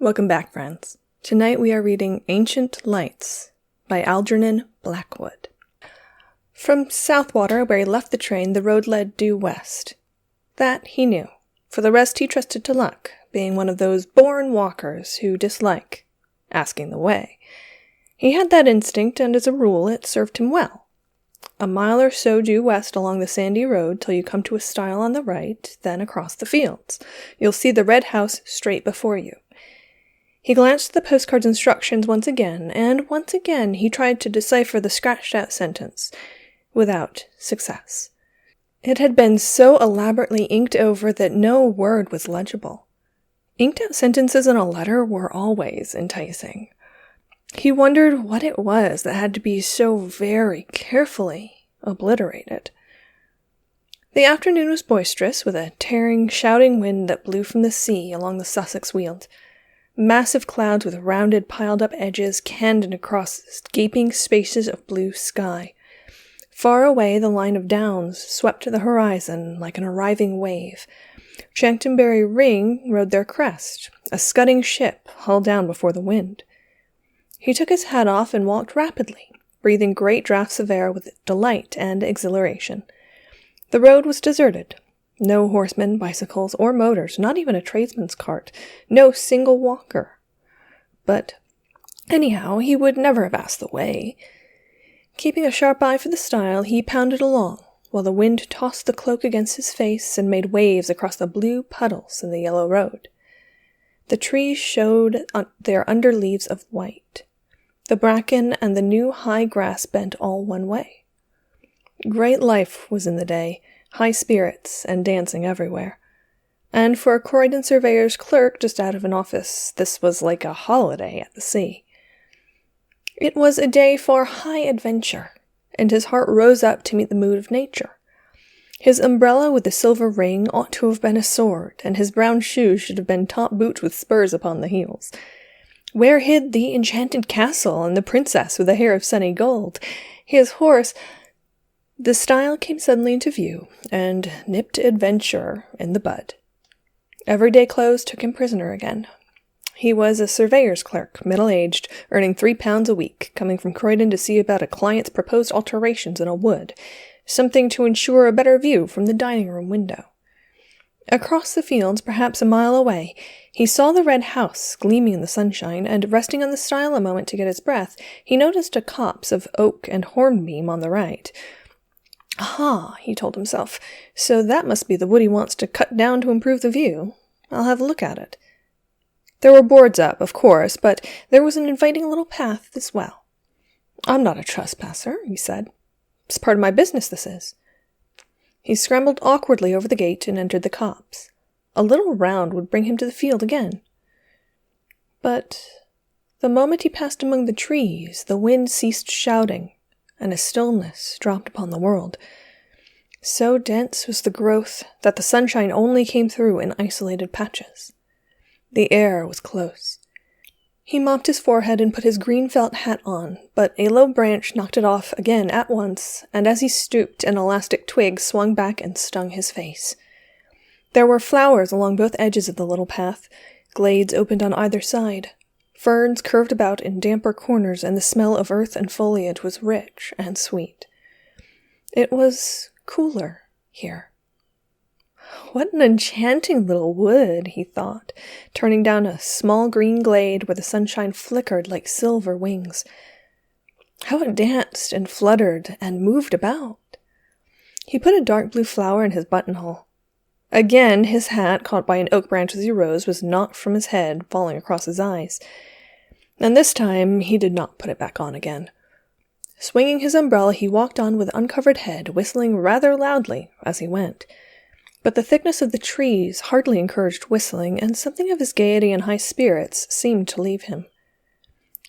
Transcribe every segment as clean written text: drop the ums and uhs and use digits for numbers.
Welcome back, friends. Tonight we are reading Ancient Lights by Algernon Blackwood. From Southwater, where he left the train, the road led due west. That he knew. For the rest he trusted to luck, being one of those born walkers who dislike asking the way. He had that instinct, and as a rule it served him well. A mile or so due west along the sandy road till you come to a stile on the right, then across the fields. You'll see the red house straight before you. He glanced at the postcard's instructions once again, and once again he tried to decipher the scratched-out sentence, without success. It had been so elaborately inked over that no word was legible. Inked-out sentences in a letter were always enticing. He wondered what it was that had to be so very carefully obliterated. The afternoon was boisterous, with a tearing, shouting wind that blew from the sea along the Sussex Weald. Massive clouds with rounded, piled-up edges cannoned across gaping spaces of blue sky. Far away, the line of downs swept to the horizon like an arriving wave. Chanctonbury Ring rode their crest, a scudding ship hull down before the wind. He took his hat off and walked rapidly, breathing great draughts of air with delight and exhilaration. The road was deserted. No horsemen, bicycles, or motors, not even a tradesman's cart, no single walker. But, anyhow, he would never have asked the way. Keeping a sharp eye for the stile, he pounded along, while the wind tossed the cloak against his face and made waves across the blue puddles in the yellow road. The trees showed their under leaves of white. The bracken and the new high grass bent all one way. Great life was in the day, high spirits and dancing everywhere. And for a Croydon surveyor's clerk just out of an office, this was like a holiday at the sea. It was a day for high adventure, and his heart rose up to meet the mood of nature. His umbrella with the silver ring ought to have been a sword, and his brown shoes should have been top boots with spurs upon the heels. Where hid the enchanted castle and the princess with the hair of sunny gold? His horse... The stile came suddenly into view, and nipped adventure in the bud. Everyday clothes took him prisoner again. He was a surveyor's clerk, middle-aged, earning £3 a week, coming from Croydon to see about a client's proposed alterations in a wood, something to ensure a better view from the dining-room window. Across the fields, perhaps a mile away, he saw the red house gleaming in the sunshine, and resting on the stile a moment to get his breath, he noticed a copse of oak and hornbeam on the right. Aha, he told himself, so that must be the wood he wants to cut down to improve the view. I'll have a look at it. There were boards up, of course, but there was an inviting little path as well. I'm not a trespasser, he said. It's part of my business, this is. He scrambled awkwardly over the gate and entered the copse. A little round would bring him to the field again. But the moment he passed among the trees, the wind ceased shouting, and a stillness dropped upon the world. So dense was the growth that the sunshine only came through in isolated patches. The air was close. He mopped his forehead and put his green felt hat on, but a low branch knocked it off again at once, and as he stooped, an elastic twig swung back and stung his face. There were flowers along both edges of the little path. Glades opened on either side. Ferns curved about in damper corners, and the smell of earth and foliage was rich and sweet. It was cooler here. What an enchanting little wood, he thought, turning down a small green glade where the sunshine flickered like silver wings. How it danced and fluttered and moved about. He put a dark blue flower in his buttonhole. Again, his hat, caught by an oak branch as he rose, was knocked from his head, falling across his eyes. And this time he did not put it back on again. Swinging his umbrella, he walked on with uncovered head, whistling rather loudly as he went. But the thickness of the trees hardly encouraged whistling, and something of his gaiety and high spirits seemed to leave him.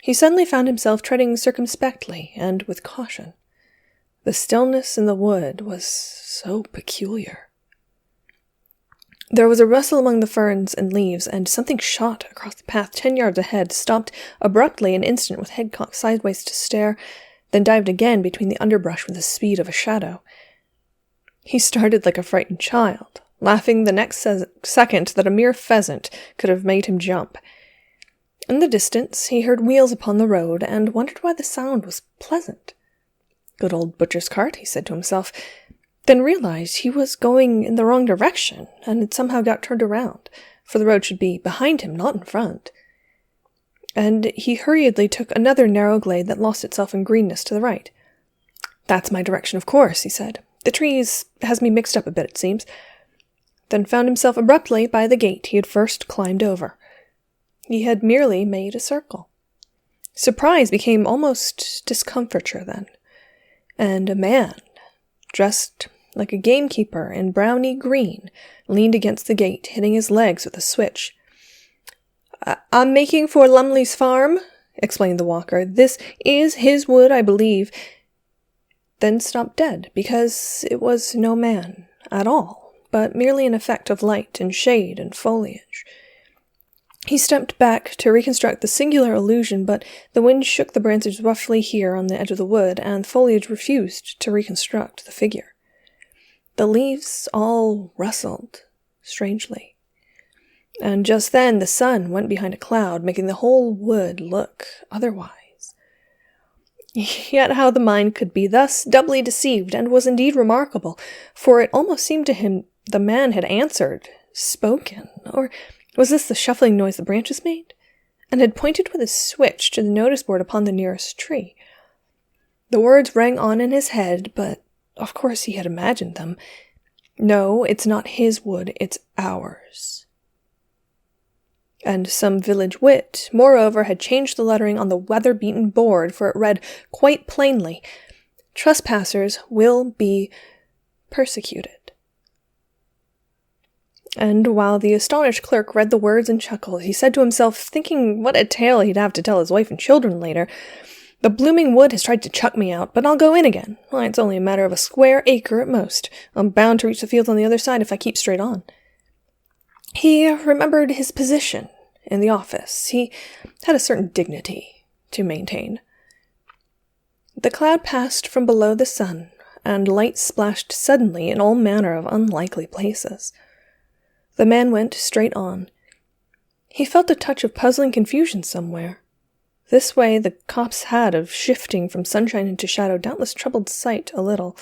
He suddenly found himself treading circumspectly and with caution. The stillness in the wood was so peculiar. There was a rustle among the ferns and leaves, and something shot across the path 10 yards ahead, stopped abruptly an instant with head cocked sideways to stare, then dived again between the underbrush with the speed of a shadow. He started like a frightened child, laughing the next second that a mere pheasant could have made him jump. In the distance, he heard wheels upon the road, and wondered why the sound was pleasant. Good old butcher's cart, he said to himself, then realized he was going in the wrong direction, and had somehow got turned around, for the road should be behind him, not in front. And he hurriedly took another narrow glade that lost itself in greenness to the right. That's my direction, of course, he said. The trees has me mixed up a bit, it seems. Then found himself abruptly by the gate he had first climbed over. He had merely made a circle. Surprise became almost discomfiture then, and a man, dressed like a gamekeeper in browny green, leaned against the gate, hitting his legs with a switch. I'm making for Lumley's farm, explained the walker. This is his wood, I believe. Then stopped dead, because it was no man at all, but merely an effect of light and shade and foliage. He stepped back to reconstruct the singular illusion, but the wind shook the branches roughly here on the edge of the wood, and the foliage refused to reconstruct the figure. The leaves all rustled strangely. And just then the sun went behind a cloud, making the whole wood look otherwise. Yet how the mind could be thus doubly deceived, and was indeed remarkable, for it almost seemed to him the man had answered, spoken, or was this the shuffling noise the branches made, and had pointed with his switch to the notice board upon the nearest tree. The words rang on in his head, but of course he had imagined them. No, it's not his wood, it's ours. And some village wit, moreover, had changed the lettering on the weather-beaten board, for it read quite plainly, "Trespassers will be persecuted." And while the astonished clerk read the words and chuckled, he said to himself, thinking what a tale he'd have to tell his wife and children later, "The blooming wood has tried to chuck me out, but I'll go in again. Why, it's only a matter of a square acre at most. I'm bound to reach the fields on the other side if I keep straight on." He remembered his position in the office. He had a certain dignity to maintain. The cloud passed from below the sun, and light splashed suddenly in all manner of unlikely places. The man went straight on. He felt a touch of puzzling confusion somewhere. This way the copse had of shifting from sunshine into shadow doubtless troubled sight a little.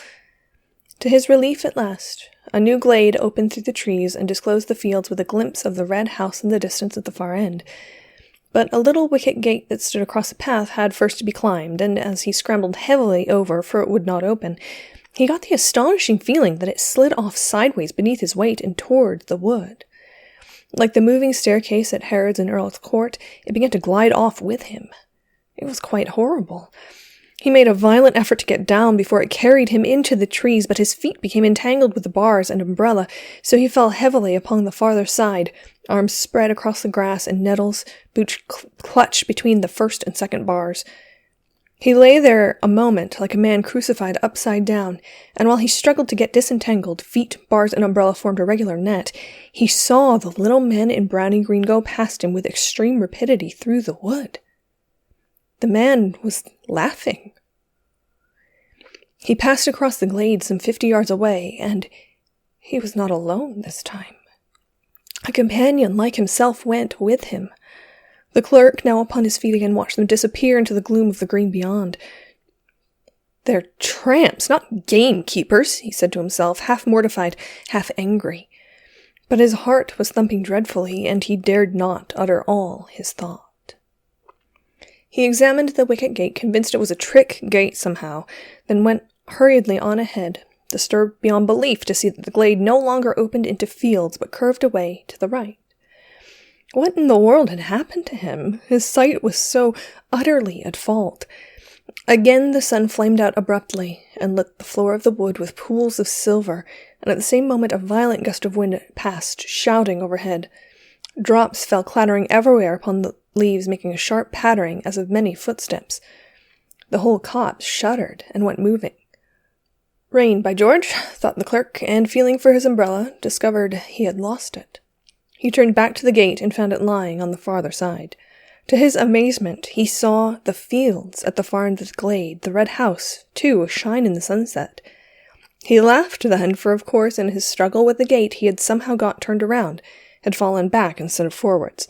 To his relief at last, a new glade opened through the trees and disclosed the fields with a glimpse of the red house in the distance at the far end. But a little wicket gate that stood across the path had first to be climbed, and as he scrambled heavily over, for it would not open, he got the astonishing feeling that it slid off sideways beneath his weight and toward the wood. Like the moving staircase at Herod's and Earl's court, it began to glide off with him. It was quite horrible. He made a violent effort to get down before it carried him into the trees, but his feet became entangled with the bars and umbrella, so he fell heavily upon the farther side, arms spread across the grass and nettles, boots clutched between the first and second bars. He lay there a moment like a man crucified upside down, and while he struggled to get disentangled, feet, bars, and umbrella formed a regular net, he saw the little men in browny green go past him with extreme rapidity through the wood. The man was laughing. He passed across the glade some 50 yards away, and he was not alone this time. A companion like himself went with him. The clerk, now upon his feet again, watched them disappear into the gloom of the green beyond. "They're tramps, not gamekeepers," he said to himself, half mortified, half angry. But his heart was thumping dreadfully, and he dared not utter all his thought. He examined the wicket gate, convinced it was a trick gate somehow, then went hurriedly on ahead, disturbed beyond belief to see that the glade no longer opened into fields, but curved away to the right. What in the world had happened to him? His sight was so utterly at fault. Again the sun flamed out abruptly, and lit the floor of the wood with pools of silver, and at the same moment a violent gust of wind passed, shouting overhead. Drops fell clattering everywhere upon the leaves, making a sharp pattering as of many footsteps. The whole copse shuddered and went moving. "Rain, by George," thought the clerk, and feeling for his umbrella, discovered he had lost it. He turned back to the gate and found it lying on the farther side. To his amazement, he saw the fields at the far end of the glade, the red house, too, shine in the sunset. He laughed then, for of course in his struggle with the gate he had somehow got turned around, had fallen back instead of forwards.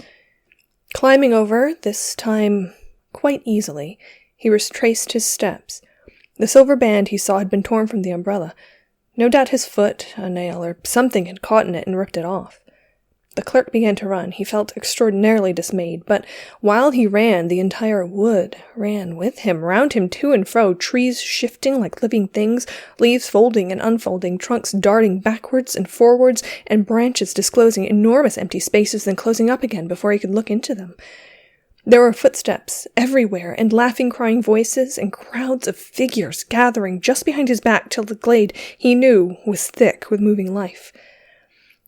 Climbing over, this time quite easily, he retraced his steps. The silver band he saw had been torn from the umbrella. No doubt his foot, a nail, or something had caught in it and ripped it off. The clerk began to run. He felt extraordinarily dismayed, but while he ran, the entire wood ran with him, round him to and fro, trees shifting like living things, leaves folding and unfolding, trunks darting backwards and forwards, and branches disclosing enormous empty spaces, then closing up again before he could look into them. There were footsteps everywhere, and laughing, crying voices, and crowds of figures gathering just behind his back till the glade, he knew, was thick with moving life.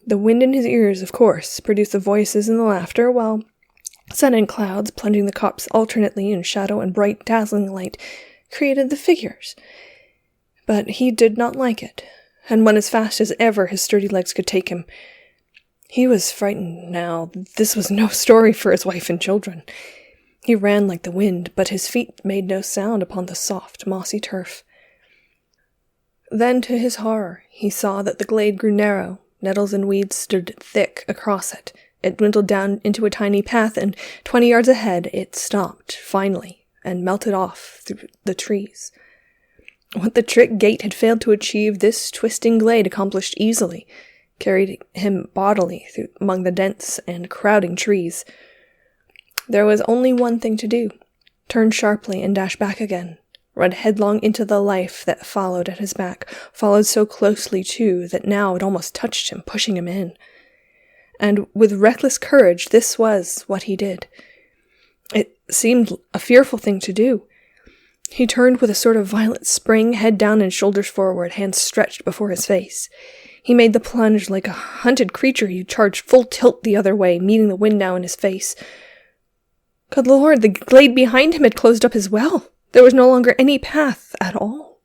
The wind in his ears, of course, produced the voices and the laughter, while sun and clouds, plunging the copse alternately in shadow and bright, dazzling light, created the figures. But he did not like it, and went as fast as ever his sturdy legs could take him. He was frightened now. This was no story for his wife and children. He ran like the wind, but his feet made no sound upon the soft, mossy turf. Then, to his horror, he saw that the glade grew narrow. Nettles and weeds stood thick across it. It dwindled down into a tiny path, and 20 yards ahead it stopped, finally, and melted off through the trees. What the trick gate had failed to achieve, this twisting glade accomplished easily, carried him bodily through among the dense and crowding trees. There was only one thing to do: turn sharply and dash back again. Run headlong into the life that followed at his back, followed so closely, too, that now it almost touched him, pushing him in. And with reckless courage, this was what he did. It seemed a fearful thing to do. He turned with a sort of violent spring, head down and shoulders forward, hands stretched before his face. He made the plunge like a hunted creature. He charged full tilt the other way, meeting the wind now in his face. Good Lord, the glade behind him had closed up as well. There was no longer any path at all.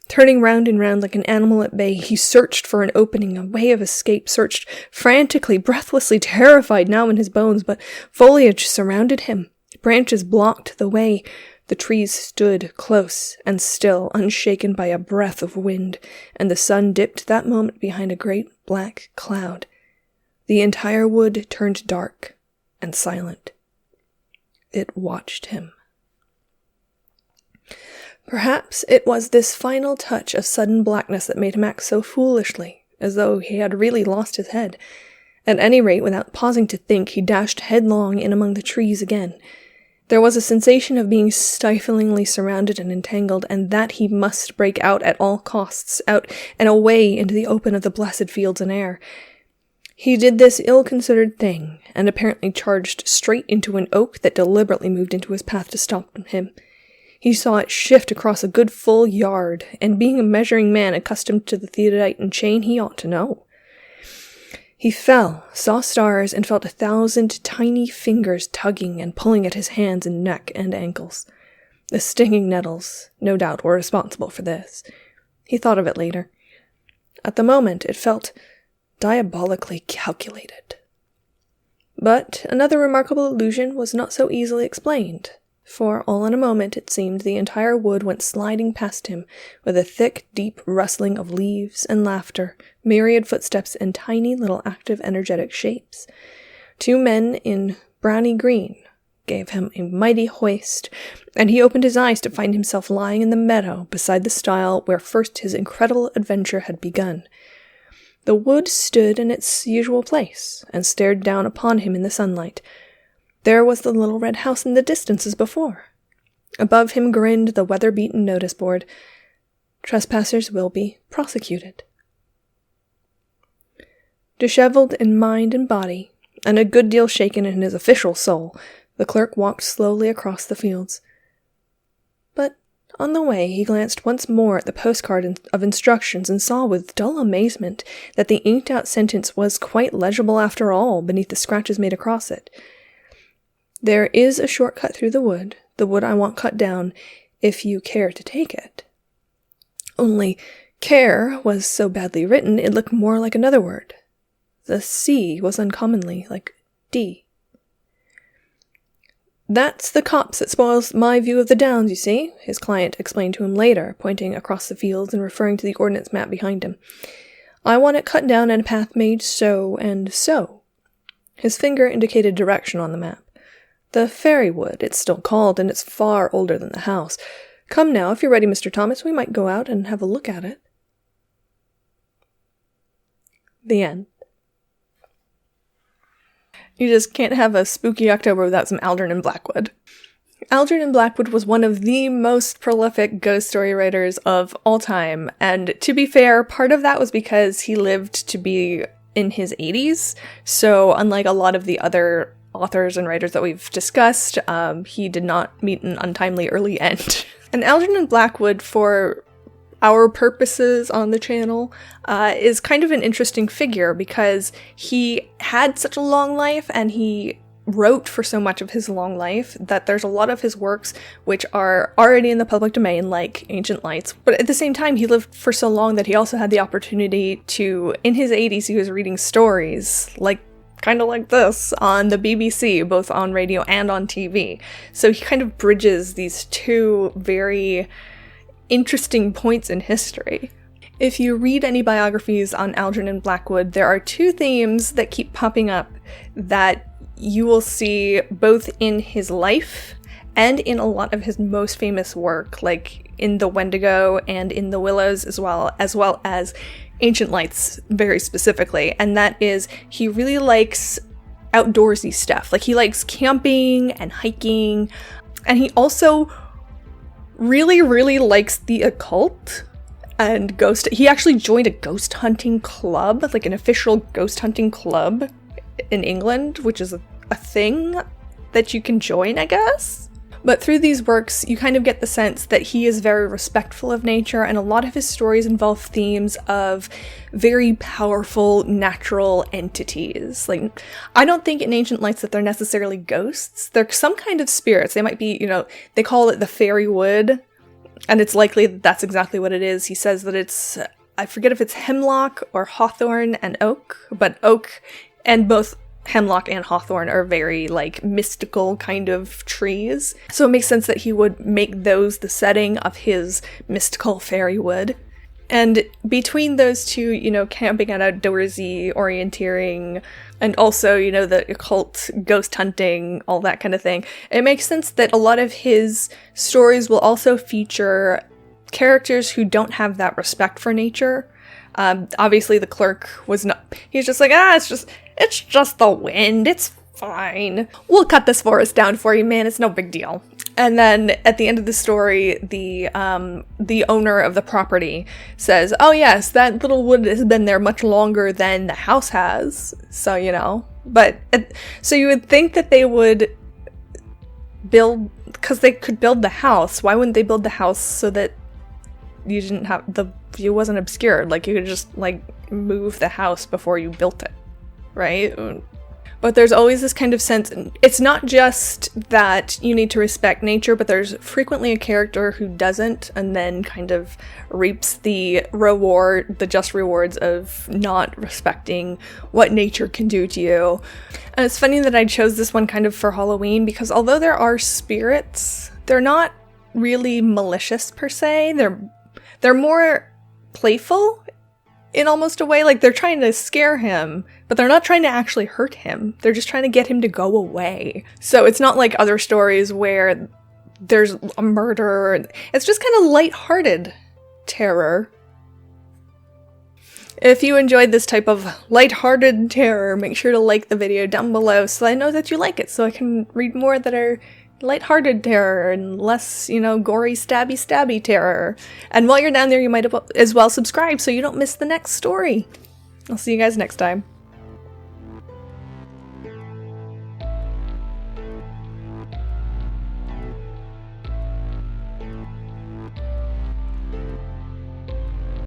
Turning round and round like an animal at bay, he searched for an opening, a way of escape, searched frantically, breathlessly, terrified now in his bones, but foliage surrounded him. Branches blocked the way. The trees stood close and still, unshaken by a breath of wind, and the sun dipped that moment behind a great black cloud. The entire wood turned dark and silent. It watched him. Perhaps it was this final touch of sudden blackness that made him act so foolishly, as though he had really lost his head. At any rate, without pausing to think, he dashed headlong in among the trees again. There was a sensation of being stiflingly surrounded and entangled, and that he must break out at all costs, out and away into the open of the blessed fields and air. He did this ill-considered thing, and apparently charged straight into an oak that deliberately moved into his path to stop him. He saw it shift across a good full yard, and being a measuring man accustomed to the theodolite and chain, he ought to know. He fell, saw stars, and felt 1,000 tiny fingers tugging and pulling at his hands and neck and ankles. The stinging nettles, no doubt, were responsible for this. He thought of it later. At the moment, it felt diabolically calculated. But another remarkable illusion was not so easily explained. For all in a moment, it seemed, the entire wood went sliding past him, with a thick, deep rustling of leaves and laughter, myriad footsteps, and tiny little active, energetic shapes. 2 men in browny green gave him a mighty hoist, and he opened his eyes to find himself lying in the meadow beside the stile where first his incredible adventure had begun. The wood stood in its usual place, and stared down upon him in the sunlight. There was the little red house in the distance as before. Above him grinned the weather-beaten notice board. Trespassers will be prosecuted. Disheveled in mind and body, and a good deal shaken in his official soul, the clerk walked slowly across the fields. But on the way he glanced once more at the postcard of instructions and saw with dull amazement that the inked-out sentence was quite legible after all beneath the scratches made across it. There is a shortcut through the wood I want cut down, if you care to take it. Only care was so badly written it looked more like another word. The C was uncommonly like D. That's the copse that spoils my view of the downs, you see, his client explained to him later, pointing across the fields and referring to the ordnance map behind him. I want it cut down and a path made so and so. His finger indicated direction on the map. The fairy wood, it's still called, and it's far older than the house. Come now, if you're ready, Mr. Thomas, we might go out and have a look at it. The end. You just can't have a spooky October without some Algernon Blackwood. Algernon Blackwood was one of the most prolific ghost story writers of all time, and to be fair, part of that was because he lived to be in his 80s, so unlike a lot of the other authors and writers that we've discussed, he did not meet an untimely early end. And Algernon Blackwood, for our purposes on the channel, is kind of an interesting figure because he had such a long life and he wrote for so much of his long life that there's a lot of his works which are already in the public domain, like Ancient Lights. But at the same time, he lived for so long that he also had the opportunity to, in his 80s, he was reading stories, kind of like this, on the BBC, both on radio and on TV. So he kind of bridges these two very interesting points in history. If you read any biographies on Algernon Blackwood, there are two themes that keep popping up that you will see both in his life and in a lot of his most famous work, like in The Wendigo and in The Willows, as well as Ancient Lights very specifically, and that is he really likes outdoorsy stuff. Like, he likes camping and hiking, and he also really, really likes the occult and ghost. He actually joined a ghost hunting club, like an official ghost hunting club in England, which is a thing that you can join, I guess. But through these works, you kind of get the sense that he is very respectful of nature, and a lot of his stories involve themes of very powerful natural entities. Like, I don't think in Ancient Lights that they're necessarily ghosts. They're some kind of spirits. They might be, they call it the fairy wood, and it's likely that that's exactly what it is. He says that it's, I forget if it's hemlock or hawthorn and oak, but oak, and both hemlock and hawthorn are very, mystical kind of trees. So it makes sense that he would make those the setting of his mystical fairy wood. And between those two, camping and outdoorsy orienteering, and also, the occult, ghost hunting, all that kind of thing, it makes sense that a lot of his stories will also feature characters who don't have that respect for nature. Obviously the clerk was not, he's just like, it's just the wind, it's fine. We'll cut this forest down for you, man, it's no big deal. And then at the end of the story, the owner of the property says, oh yes, that little wood has been there much longer than the house has. So, so you would think that they would build, because they could build the house, why wouldn't they build the house so that you didn't have, the view wasn't obscured? Like, you could just, move the house before you built it, right? But there's always this kind of sense, it's not just that you need to respect nature, but there's frequently a character who doesn't, and then kind of reaps the just rewards of not respecting what nature can do to you. And it's funny that I chose this one kind of for Halloween, because although there are spirits, they're not really malicious per se. They're more playful in almost a way. Like, they're trying to scare him, but they're not trying to actually hurt him. They're just trying to get him to go away. So it's not like other stories where there's a murder. It's just kind of lighthearted terror. If you enjoyed this type of lighthearted terror, make sure to like the video down below so I know that you like it, so I can read more that are lighthearted terror and less, gory, stabby terror. And while you're down there, you might as well subscribe so you don't miss the next story. I'll see you guys next time.